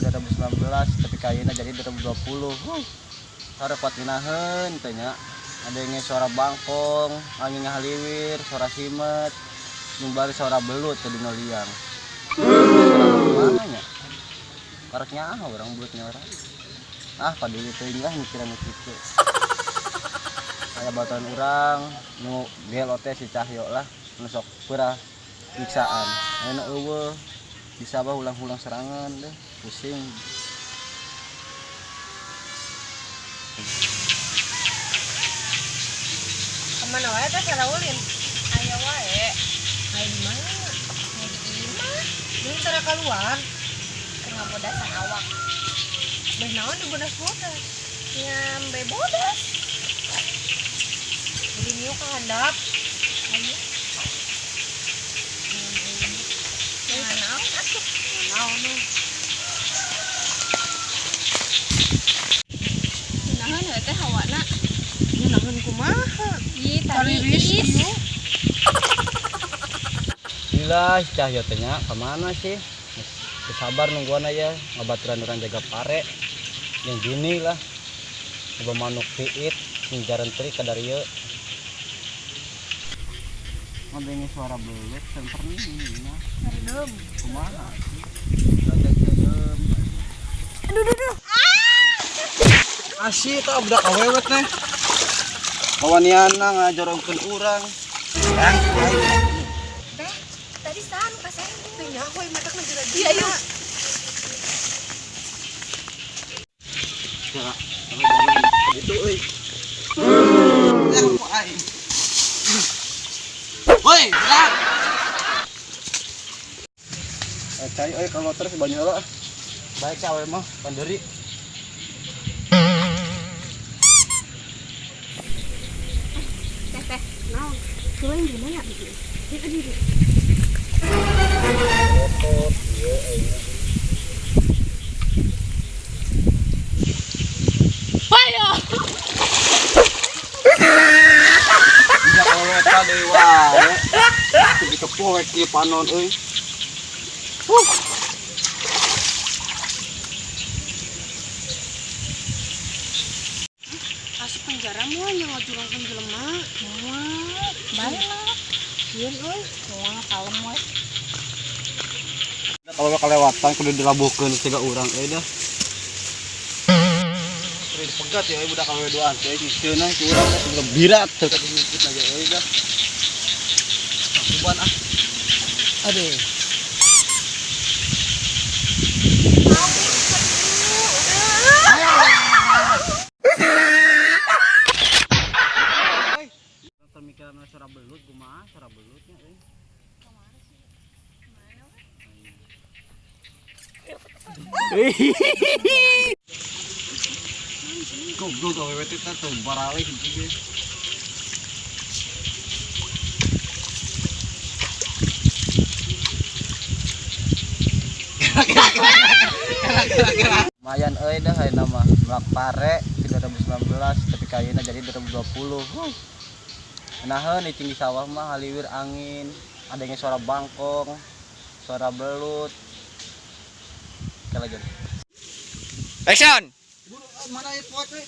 2019 tapi kayaknya jadi 2020. Ada kuat minahen tanya. Ada yang suara bangkong, angin haliwir, suara simet, nyumbari suara belut ke dino liang. Suara mana? Karaknya orang belutnya orang. Padahal itu enggak mikiran gitu. Kayak batuan orang, nu GLOT si Cahyo lah, nusok pura nyiksaan. Enak eueuh. Bisa bah ulang-ulang serangan deh, pusing. Kemana wae teh saraulin? Aya wae. Aya di mana? Aya di imah. Jeung tara keluar. Keur ngabodasan awak. Beh naon dibodas-bodas? Nyambe bodas. Jadi niu ka handap. Ayo. Naon atuh? Naon nu? Naon we teh hawana? Nahan kumaha? Ih, tadi iis. Gila si Cahyo tanya kemana sih? Sabar nungguan aja ngabaturan orang jaga pare. Yang gini lah. Coba manuk piit, nginjaran teri kadar ieu. Ngedengi suara belut senter nih. Hareum. Kumaha sih? Rajak hareum. Aduh. Asih tah budak awewet teh. Kawaniana ngajorongkeun urang. Teh, tadi saan ka saya teh nya we matak ngajara dia yuk. Ya, gitu euy. Ya ku aing. Woi, berat. Cai euy kalau terus banyak lah. Baik cawe mah panderi. Teh, naon? Tulang di mana? Di. Repot, ieu euy. Ayo. Bisa aweta deui wae. Kudu poek ieu panon euy. Asup penjara moal nya ngajurangkeun jelema. Moal, baiklah. Sieun euy, moal kalem we. Kalau kelewatan kudu dilabuhkeun tiga urang euy dah. Kudu dipegat ya euy budak awedoan teh nyikeun si urang teh kudu birat teh kudu nyipit aja euy dah. Sakuban ah. Aduh. Pemikiran suara belut kumaha suara belutnya euy. Goblok awewe teh tah tuh baralih gitu. Lumayan euy dah ayeuna mah melak pare 2019 tapi kayaknya jadi 2020. Naheun icing di sawah mah haliwir angin, adanya suara bangkong, suara belut. Oke lanjut. Action. Mana ya poek we?